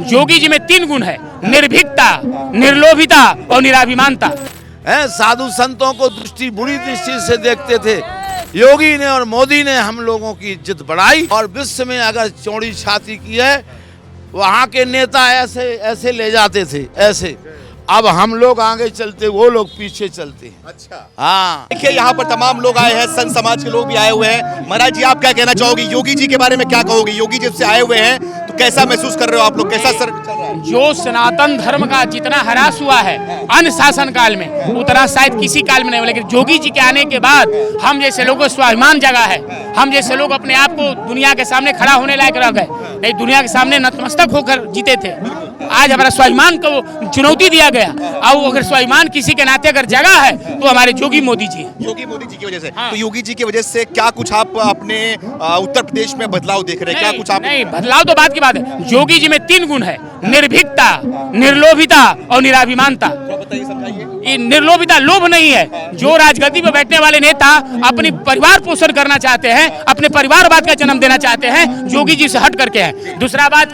योगी जी में 3 गुण है, निर्भीकता, निर्लोभिता और निराभिमानता। साधु संतों को बुरी दृष्टि से देखते थे। योगी ने और मोदी ने हम लोगों की इज्जत बढ़ाई और विश्व में अगर चौड़ी छाती की है, वहाँ के नेता ऐसे ऐसे ले जाते थे ऐसे। अब हम लोग आगे चलते, वो लोग पीछे चलते हैं। अच्छा, हाँ, देखिए यहाँ पर तमाम लोग आए हैं, संत समाज के लोग भी आए हुए हैं। महाराज जी, आप क्या कहना चाहोगे? योगी जी के बारे में क्या कहोगे? योगी जब से आए हुए हैं तो कैसा महसूस कर रहे हो आप लोग? कैसा सर चल रहा है? जो सनातन धर्म का जितना ह्रास हुआ है अन्य शासन काल में, उतना शायद किसी काल में नहीं हुआ, लेकिन योगी जी के आने के बाद हम जैसे लोगों को स्वाभिमान जगा है। हम जैसे लोग अपने आप को दुनिया के सामने खड़ा होने लायक रह गए, नहीं दुनिया के सामने नतमस्तक होकर जीते थे। आज हमारा स्वाभिमान को चुनौती दिया गया, और अगर स्वाभिमान किसी के नाते अगर जगह है तो हमारे योगी मोदी जी हैं। योगी मोदी जी की वजह से। हाँ। तो योगी जी की वजह से क्या कुछ आप अपने उत्तर प्रदेश में बदलाव देख रहे हैं? क्या कुछ आप? नहीं, बदलाव तो बात की बात है। योगी जी में 3 गुण है, निर्भीकता, निर्लोभिता और निराभिमानता। बताइए, समझाइए। ये निर्लोभिता लोभ नहीं है। जो राजगद्दी पर बैठने वाले नेता अपनी परिवार पोषण करना चाहते हैं, अपने परिवारवाद का जन्म देना चाहते हैं, योगी जी से हट करके हैं। दूसरा बात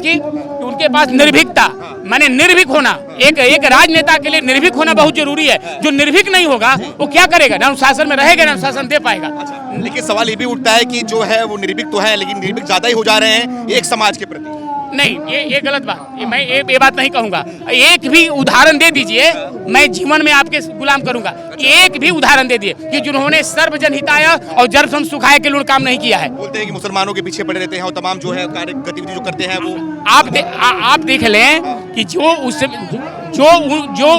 की उनके पास निर्भीकता, माने निर्भीक होना। एक राजनेता के लिए निर्भीक होना बहुत जरूरी है। जो निर्भीक नहीं होगा वो क्या करेगा? ना अनुशासन में रहेगा, ना अनुशासन दे पाएगा। लेकिन सवाल ये भी उठता है कि जो है वो निर्भीक तो है, लेकिन निर्भीक ज्यादा ही हो जा रहे हैं एक समाज के प्रति। नहीं, ये गलत बात, मैं ये बात नहीं कहूंगा। एक भी उदाहरण दे दीजिए, मैं जीवन में आपके गुलाम करूंगा। एक भी उदाहरण दे दिए कि जिन्होंने सर्वजन हिताय और जन सुखाय के लिए काम नहीं किया है। बोलते हैं कि मुसलमानों के पीछे पड़े रहते हैं और तमाम जो है कार्य गतिविधि जो करते हैं वो आप देख लें कि जो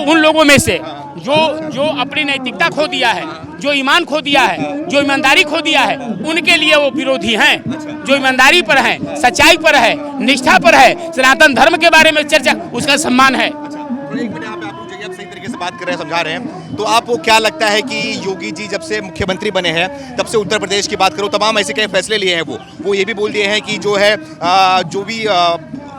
उन लोगों में से जो अपनी नैतिकता खो दिया है, जो ईमान खो दिया है, जो ईमानदारी खो दिया है, उनके लिए वो विरोधी हैं। जो ईमानदारी पर है, सच्चाई पर है, निष्ठा पर है, सनातन धर्म के बारे में चर्चा, उसका सम्मान है। आप सही तरीके से बात कर रहे हैं, समझा रहे हैं। तो आपको क्या लगता है कि योगी जी जब से मुख्यमंत्री बने हैं तब से उत्तर प्रदेश की बात करो, तमाम ऐसे कई फैसले लिए हैं वो ये भी बोल दिए हैं कि जो है जो भी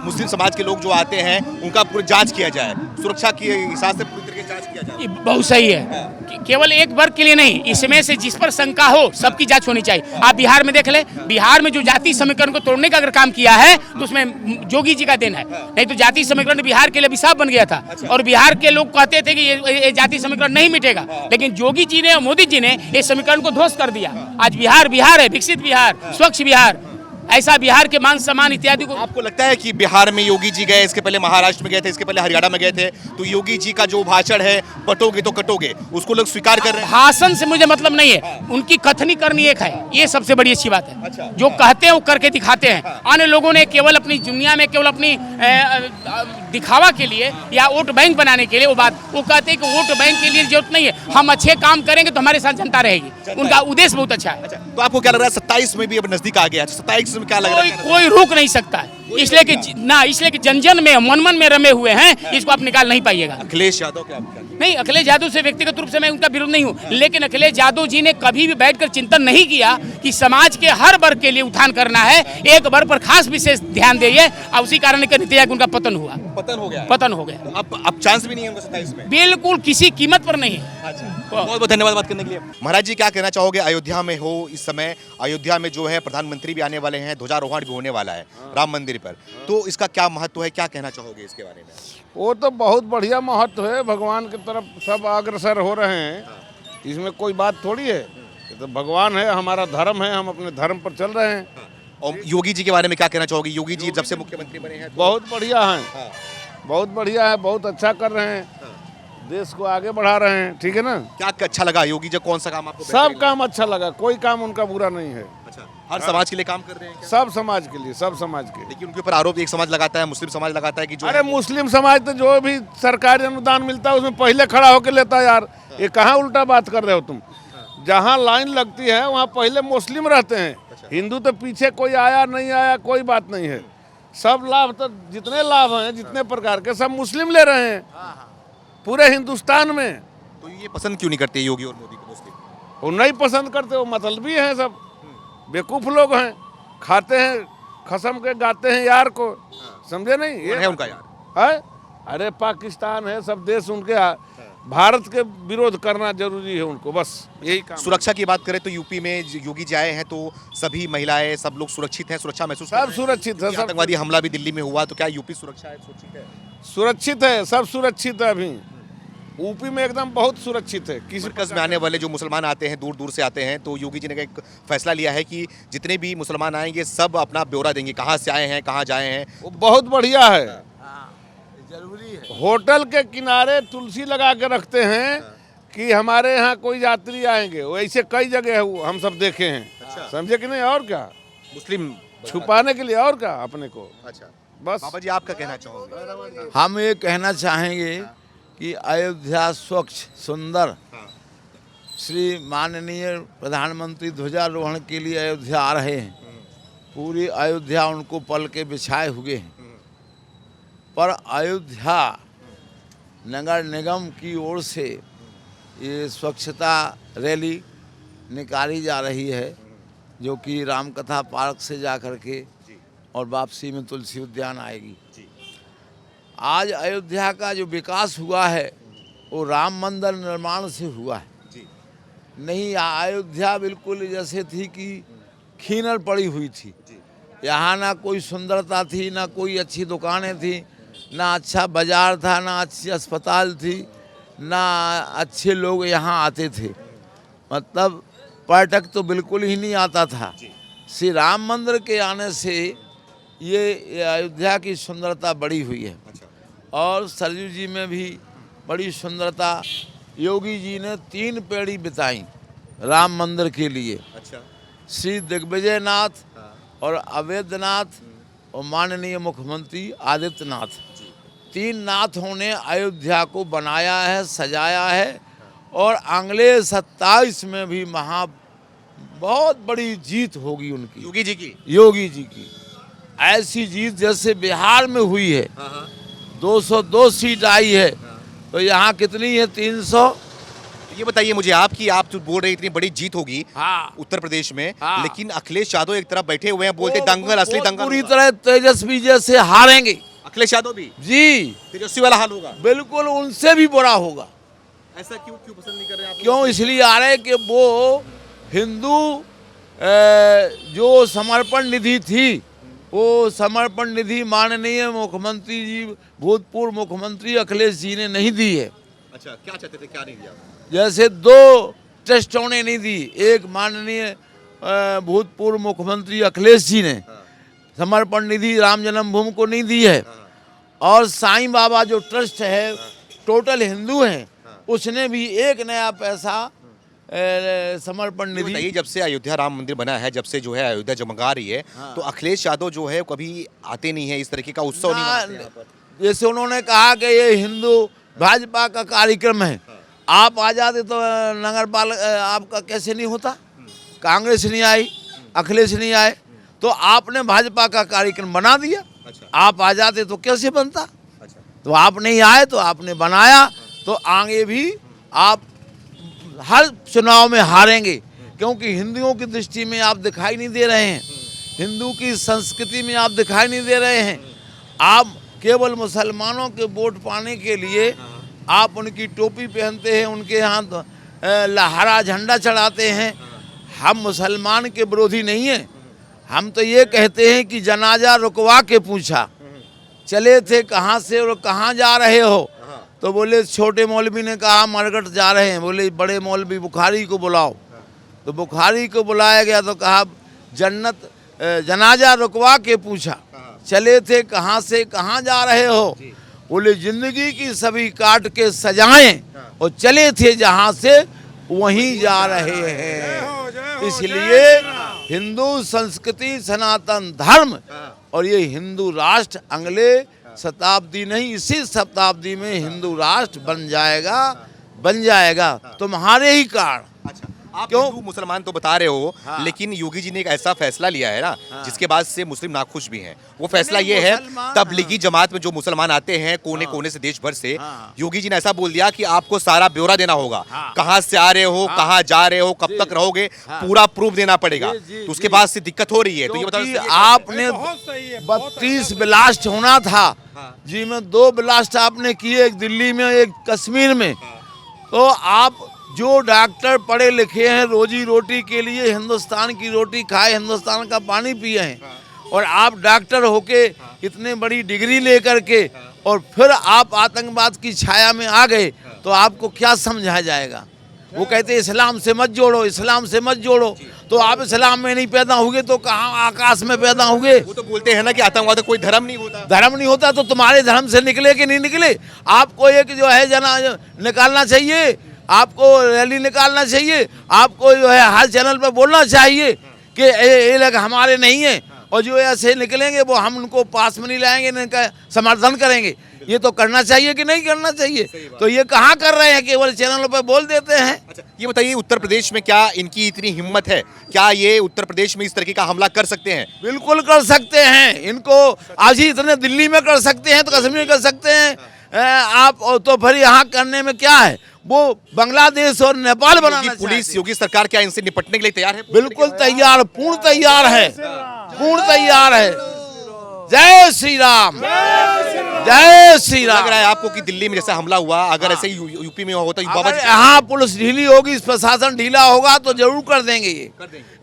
मुस्लिम समाज के लोग जो आते हैं उनका पूरी जांच किया जाए, सुरक्षा के हिसाब से पूरी तरीके से जांच किया जाए। बहुत सही है। केवल एक वर्ग के लिए नहीं, इसमें से जिस पर शंका हो सबकी जांच होनी चाहिए। आप बिहार में देख ले, बिहार में जो जाति समीकरण को तोड़ने का अगर काम किया है तो उसमें योगी जी का देन है। नहीं तो जाति समीकरण बिहार के लिए अभिशाप बन गया था। और बिहार के लोग कहते थे कि ये जाति समीकरण नहीं मिटेगा, लेकिन योगी जी ने और मोदी जी ने ये समीकरण को ध्वस्त कर दिया। आज बिहार है, विकसित बिहार, स्वच्छ बिहार, ऐसा बिहार के मान सम्मान इत्यादि को। आपको लगता है कि बिहार में योगी जी गए, इसके पहले महाराष्ट्र में गए थे, इसके पहले हरियाणा में गए थे, तो योगी जी का जो भाषण है बटोगे तो कटोगे, उसको लोग स्वीकार कर रहे हैं? भाषण से मुझे मतलब नहीं है, उनकी कथनी करनी एक है, ये सबसे बड़ी अच्छी बात है। अच्छा। जो कहते हैं वो करके दिखाते हैं। अन्य लोगों ने केवल अपनी दुनिया में केवल अपनी दिखावा के लिए या वोट बैंक बनाने के लिए वो कहते हैं कि वोट बैंक के लिए जरूरत नहीं है, हम अच्छे काम करेंगे तो हमारे साथ जनता रहेगी। उनका उद्देश्य बहुत अच्छा है। तो आपको क्या लग रहा है 27 में भी अब नजदीक आ गया, 27 में क्या लग रहा है? कोई रोक नहीं सकता है, इसलिए कि जन में मन में रमे हुए हैं, इसको आप निकाल नहीं पाइएगा। अखिलेश यादव क्या नहीं, अखिलेश यादव से व्यक्तिगत रूप से मैं उनका विरोध नहीं हूँ, लेकिन अखिलेश यादव जी ने कभी भी बैठकर चिंतन नहीं किया कि समाज के हर वर्ग के लिए उत्थान करना है, एक वर्ग पर खास विशेष ध्यान दिए, और उसी कारण उनका पतन हुआ। पतन हो गया। अब चांस भी नहीं है उनका 27 में? बिल्कुल किसी कीमत पर नहीं है। बहुत बहुत धन्यवाद बात करने के लिए। महाराज जी, क्या कहना चाहोगे? अयोध्या में हो इस समय, अयोध्या में जो है प्रधानमंत्री भी आने वाले हैं, ध्वजारोहण भी होने वाला है राम मंदिर पर, तो इसका क्या महत्व है, क्या कहना चाहोगे इसके बारे में? वो तो बहुत बढ़िया महत्व है, भगवान की तरफ सब अग्रसर हो रहे हैं, इसमें कोई बात थोड़ी है। ये तो भगवान है, हमारा धर्म है, हम अपने धर्म पर चल रहे हैं। और योगी जी के बारे में क्या कहना चाहोगे? योगी जी जब से मुख्यमंत्री बने हैं बहुत बढ़िया हैं, बहुत बढ़िया है, बहुत अच्छा कर रहे हैं, देश को आगे बढ़ा रहे हैं। ठीक है ना? क्या अच्छा लगा योगी जी? कौन सा काम आपको? सब काम अच्छा लगा, कोई काम उनका बुरा नहीं है। अच्छा, हर समाज के लिए काम कर रहे हैं क्या? सब समाज के लिए, सब समाज के। लेकिन उनके ऊपर आरोप एक समाज लगाता है, मुस्लिम समाज लगाता है कि जो अरे मुस्लिम समाज तो जो भी सरकारी अनुदान मिलता है उसमें पहले खड़ा होकर लेता है यार। ये कहाँ उल्टा बात कर रहे हो तुम? जहाँ लाइन लगती है वहाँ पहले मुस्लिम रहते हैं, हिंदू तो पीछे कोई आया नहीं आया कोई बात नहीं है। सब लाभ तो जितने लाभ हैं, जितने प्रकार के, सब मुस्लिम ले रहे हैं पूरे हिंदुस्तान में। तो ये पसंद क्यों नहीं करते योगी और मोदी को मुस्लिम? वो नहीं पसंद करते, वो मतलबी हैं, सब बेवकूफ़ लोग हैं, खाते हैं खसम के, गाते हैं यार को, समझे नहीं? ये है उनका यार है। अरे पाकिस्तान है, सब देश उनके भारत के विरोध करना जरूरी है उनको, बस यही काम। सुरक्षा की बात करें तो यूपी में योगी जी आए हैं तो सभी महिलाएं सब लोग सुरक्षित हैं, सुरक्षा महसूस कर सब रहे हैं? सुरक्षित है, कि सब आतंकवादी हमला भी दिल्ली में हुआ तो क्या यूपी सुरक्षा है, सुरक्षित है? सुरक्षित है, सब सुरक्षित है। अभी यूपी में एकदम बहुत सुरक्षित है। किसी मरकज में आने वाले जो मुसलमान आते हैं, दूर दूर से आते हैं, तो योगी जी ने एक फैसला लिया है कि जितने भी मुसलमान आएंगे सब अपना ब्यौरा देंगे, कहाँ से आए हैं, कहाँ जाए हैं। वो बहुत बढ़िया है। जरूरी है। होटल के किनारे तुलसी लगा के रखते हैं कि हमारे यहाँ कोई यात्री आएंगे। वो ऐसे कई जगह है, वो हम सब देखे हैं। समझे कि नहीं? और क्या, मुस्लिम छुपाने के लिए और क्या अपने को। अच्छा, बस बाबा जी आपका कहना चाहोगे? हम ये कहना चाहेंगे कि अयोध्या स्वच्छ सुंदर, श्री माननीय प्रधानमंत्री ध्वजारोहण के लिए अयोध्या आ रहे हैं। पूरी अयोध्या उनको पल के बिछाए हुए हैं, पर अयोध्या नगर निगम की ओर से ये स्वच्छता रैली निकाली जा रही है, जो कि रामकथा पार्क से जा कर के और वापसी में तुलसी उद्यान आएगी। आज अयोध्या का जो विकास हुआ है वो राम मंदिर निर्माण से हुआ है। नहीं, अयोध्या बिल्कुल जैसे थी कि खींचड़ पड़ी हुई थी। यहाँ ना कोई सुंदरता थी, ना कोई अच्छी दुकानें थी, ना अच्छा बाजार था, ना अच्छी अस्पताल थी, ना अच्छे लोग यहाँ आते थे। मतलब पर्यटक तो बिल्कुल ही नहीं आता था। श्री राम मंदिर के आने से ये अयोध्या की सुंदरता बढ़ी हुई है। और सरयू जी में भी बड़ी सुंदरता, योगी जी ने 3 पेड़ी बिताई राम मंदिर के लिए। श्री दिग्विजयनाथ और अवैधनाथ और माननीय मुख्यमंत्री आदित्यनाथ, 3 नाथों ने अयोध्या को बनाया है, सजाया है। और अगले 27 में भी बहुत बड़ी जीत होगी उनकी, योगी जी की। ऐसी जीत जैसे बिहार में हुई है, 202 सीट आई है, तो यहाँ कितनी है? 300। ये बताइए मुझे आप कि आप जो बोल रहे इतनी बड़ी जीत होगी उत्तर प्रदेश में, हाँ। लेकिन अखिलेश यादव एक तरफ बैठे हुए हैं, बोलते दंगल, असली दंगल पूरी होगा। तरह तेजस्वी जैसे हारेंगे। अखिलेश यादव भी जी तेजस्वी वाला हाल होगा। बिल्कुल उनसे भी बुरा होगा। ऐसा क्यों पसंद नहीं कर रहे आप? क्यों? इसलिए आ रहे कि वो हिंदू जो समर्पण निधि थी, वो समर्पण निधि माननीय मुख्यमंत्री जी, भूतपूर्व मुख्यमंत्री अखिलेश जी ने नहीं दी है। अच्छा, क्या चाहते थे, क्या नहीं दिया? जैसे 2 ट्रस्टों ने नहीं दी, एक माननीय भूतपूर्व मुख्यमंत्री अखिलेश जी ने समर्पण निधि राम जन्मभूमि को नहीं दी है, और साईं बाबा जो ट्रस्ट है टोटल हिंदू हैं, उसने भी एक नया पैसा समर्पण निधि। बताइए, जब से अयोध्या राम मंदिर बना है, जब से जो है अयोध्या जगमगा रही है, तो अखिलेश यादव जो है कभी आते नहीं है, इस तरीके का उत्सव नहीं मनाते यहाँ पर। जैसे उन्होंने कहा कि ये हिंदू भाजपा का कार्यक्रम है, आप आ जाते तो नगर पालिक आपका कैसे नहीं होता? कांग्रेस नहीं आई, अखिलेश नहीं आए, तो आपने भाजपा का कार्यक्रम बना दिया। आप आ जाते तो कैसे बनता? तो आप नहीं आए, तो आपने बनाया, तो आगे भी आप हर चुनाव में हारेंगे, क्योंकि हिंदुओं की दृष्टि में आप दिखाई नहीं दे रहे हैं, हिंदू की संस्कृति में आप दिखाई नहीं दे रहे हैं। आप केवल मुसलमानों के वोट पाने के लिए आप उनकी टोपी पहनते हैं, उनके यहाँ हरा झंडा चढ़ाते हैं। हम मुसलमान के विरोधी नहीं हैं, हम तो ये कहते हैं कि जनाजा रुकवा के पूछा, चले थे कहाँ से और कहाँ जा रहे हो? तो बोले छोटे मौलवी ने कहा मरकट जा रहे हैं। बोले बड़े मौलवी बुखारी को बुलाओ, तो बुखारी को बुलाया गया, तो कहा जनाजा रुकवा के पूछा, चले थे कहाँ से कहाँ जा रहे हो? बोले जिंदगी की सभी काट के सजाएं और चले थे जहाँ से वहीं जा रहे हैं। इसलिए हिंदू संस्कृति, सनातन धर्म और ये हिंदू राष्ट्र अगले शताब्दी नहीं, इसी शताब्दी में हिंदू राष्ट्र बन जाएगा तुम्हारे ही कारण। अच्छा, आप हिंदू मुसलमान तो बता रहे हो, लेकिन योगी जी ने एक ऐसा फैसला लिया है ना, जिसके बाद से मुस्लिम नाखुश भी हैं। वो फैसला ये है, तबलीगी जमात में जो मुसलमान आते हैं कोने कोने से, देश भर से, योगी जी ने ऐसा बोल दिया कि आपको सारा ब्यौरा देना होगा, कहाँ से आ रहे हो, कहाँ जा रहे हो, कब तक रहोगे, पूरा प्रूफ देना पड़ेगा। तो उसके बाद से दिक्कत हो रही है। तो ये बताओ, आपने 32 ब्लास्ट होना था जी, में 2 ब्लास्ट आपने किए, एक दिल्ली में एक कश्मीर में, तो आप जो डॉक्टर पढ़े लिखे हैं, रोजी रोटी के लिए हिंदुस्तान की रोटी खाए, हिंदुस्तान का पानी पिए हैं, और आप डॉक्टर होके इतने बड़ी डिग्री लेकर के और फिर आप आतंकवाद की छाया में आ गए, तो आपको क्या समझाया जाएगा? वो कहते हैं इस्लाम से मत जोड़ो, इस्लाम से मत जोड़ो। तो आप इस्लाम में नहीं पैदा हुए तो कहाँ आकाश में पैदा हुए? वो तो बोलते हैं ना कि आतंकवाद कोई धर्म नहीं होता। धर्म नहीं होता तो तुम्हारे धर्म से निकले कि नहीं निकले? आपको एक जो है जना निकालना चाहिए, आपको रैली निकालना चाहिए, आपको जो है हर चैनल पर बोलना चाहिए कि ये लोग हमारे नहीं है, और जो ऐसे निकलेंगे वो हम उनको पास में नहीं लाएंगे, इनका समर्थन करेंगे। ये तो करना चाहिए कि नहीं करना चाहिए? तो ये कहाँ कर रहे हैं, केवल चैनलों पर बोल देते हैं। अच्छा, ये बताइए उत्तर प्रदेश में क्या इनकी इतनी हिम्मत है? क्या ये उत्तर प्रदेश में इस तरीके का हमला कर सकते हैं? बिल्कुल कर सकते हैं। इनको आज ही इतने दिल्ली में कर सकते हैं तो कश्मीर में कर सकते हैं आप, तो फिर यहाँ करने में क्या है? वो बांग्लादेश और नेपाल बनाना पुलिस, योगी सरकार क्या इनसे निपटने के लिए तैयार है? बिल्कुल तैयार, पूर्ण तैयार है, पूर्ण तैयार है। जय श्री राम, जय श्री राम। लग रहा है आपको कि दिल्ली में जैसा हमला हुआ, अगर ऐसे यूपी में होता तो बाबा जी यहाँ पुलिस ढीली होगी, प्रशासन ढीला होगा तो जरूर कर देंगे ये।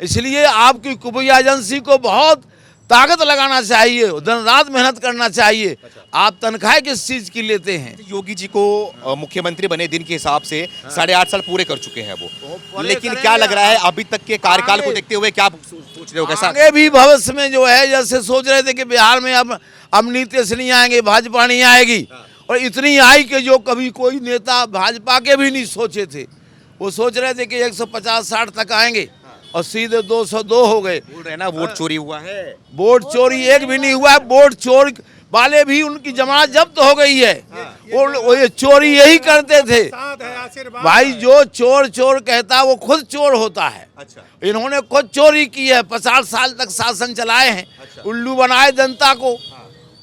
इसलिए आपकी कुबैया एजेंसी को बहुत ताकत लगाना चाहिए, दिन रात मेहनत करना चाहिए। आप तनख्वाह किस चीज की लेते हैं? योगी जी को मुख्यमंत्री बने दिन के हिसाब से 8.5 साल पूरे कर चुके हैं वो, लेकिन क्या लग रहा है अभी तक के कार्यकाल को देखते हुए क्या सोच रहे हो? कैसा आगे भी भविष्य में जो है, जैसे सोच रहे थे कि बिहार में अब नीतीश नहीं आएंगे, भाजपा नहीं आएगी, और इतनी आई कि जो कभी कोई नेता भाजपा के भी नहीं सोचे थे। वो सोच रहे थे कि 150-60 तक आएंगे और सीधे 202 हो गए। बोल रहे ना वोट चोरी हुआ है। वोट चोरी एक भी नहीं हुआ है। वोट चोर वाले भी उनकी जमानत जब्त हो गई है। वो ये चोरी यही करते थे भाई। जो चोर चोर कहता है वो खुद चोर होता है। अच्छा। इन्होंने खुद चोरी की है, 50 साल तक शासन चलाए हैं, उल्लू बनाए जनता को।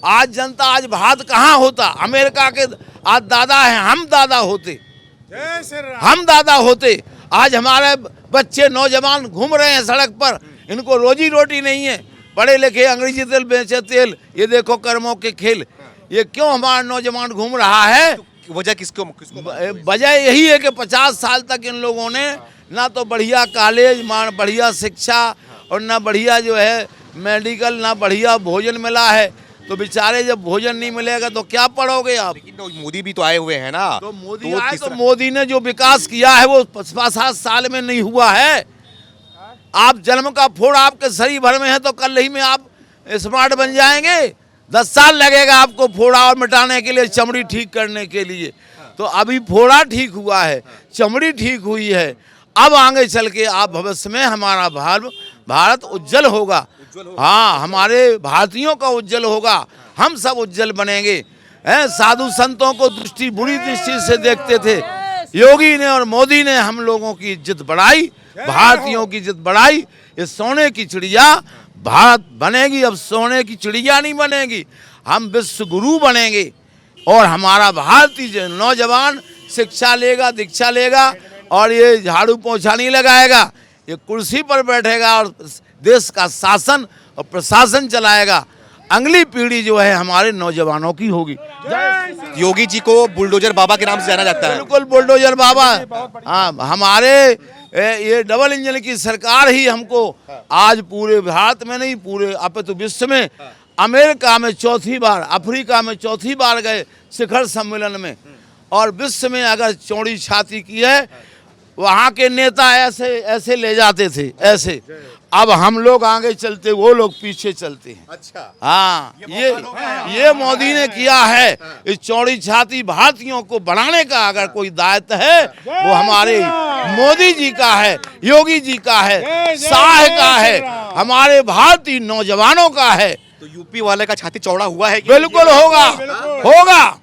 आज जनता आज भात कहाँ होता? अमेरिका के आज दादा हैं, हम दादा होते, हम दादा होते। आज हमारे बच्चे नौजवान घूम रहे हैं सड़क पर, इनको रोजी रोटी नहीं है, पढ़े लिखे अंग्रेजी तेल बेचे तेल, ये देखो कर्मों के खेल। ये क्यों हमारा नौजवान घूम रहा है? वजह किसको वजह यही है कि 50 साल तक इन लोगों ने ना तो बढ़िया कॉलेज, बढ़िया शिक्षा, और ना बढ़िया जो है मेडिकल, ना बढ़िया भोजन मिला है। तो बेचारे जब भोजन नहीं मिलेगा तो क्या पढ़ोगे आप? लेकिन मोदी भी तो आए हुए हैं ना। तो मोदी आए तो मोदी ने जो विकास किया है वो 5-7 साल में नहीं हुआ है। आप जन्म का फोड़ आपके शरीर भर में है तो कल ही में आप स्मार्ट बन जाएंगे। 10 साल लगेगा आपको फोड़ा और मिटाने के लिए, चमड़ी ठीक करने के लिए। तो अभी फोड़ा ठीक हुआ है, चमड़ी ठीक हुई है। अब आगे चल के आप भविष्य में हमारा भारत उज्जवल होगा। हाँ, हमारे भारतीयों का उज्जवल होगा, हम सब उज्जवल बनेंगे। साधु संतों को बुरी दृष्टि से देखते थे, योगी ने और मोदी ने हम लोगों की इज्जत बढ़ाई, भारतीयों की इज्जत बढ़ाई। ये सोने की चिड़िया भारत बनेगी, अब सोने की चिड़िया नहीं बनेगी, हम विश्व गुरु बनेंगे। और हमारा भारतीय नौजवान शिक्षा लेगा, दीक्षा लेगा, और ये झाड़ू पोछा नहीं लगाएगा, ये कुर्सी पर बैठेगा और देश का शासन और प्रशासन चलाएगा। अगली पीढ़ी जो है हमारे नौजवानों की होगी। योगी जी को बुलडोजर बाबा के नाम से जाना जाता है। बिल्कुल, बुलडोजर बाबा। हाँ, हमारे ये डबल इंजन की सरकार ही हमको आज पूरे भारत में नहीं, पूरे अपितु विश्व में, अमेरिका में 4थी बार, अफ्रीका में 4थी बार गए शिखर सम्मेलन में, और विश्व में अगर चौड़ी छाती की है, वहाँ के नेता ऐसे ऐसे ले जाते थे, ऐसे। अब हम लोग आगे चलते, वो लोग पीछे चलते हैं। अच्छा। हाँ, ये मोदी ने किया है। इस चौड़ी छाती भारतीयों को बढ़ाने का अगर कोई दायित्व है वो हमारे मोदी जी का है, योगी जी का है, शाह का है, हमारे भारतीय नौजवानों का है। तो यूपी वाले का छाती चौड़ा हुआ है? बिल्कुल होगा, होगा।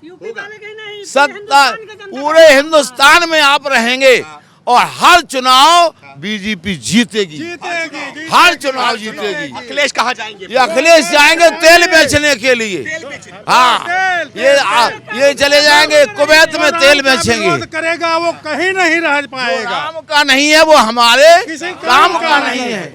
सत्ता पूरे हिंदुस्तान में आप रहेंगे और हर चुनाव बीजेपी जीतेगी, हर चुनाव जीतेगी। अखिलेश कहाँ जाएंगे? ये अखिलेश जाएंगे तेल बेचने के लिए। हाँ, ये चले जाएंगे कुवैत में तेल बेचेंगे। करेगा वो कहीं नहीं रह पाएगा। काम का नहीं है वो, हमारे काम का नहीं है।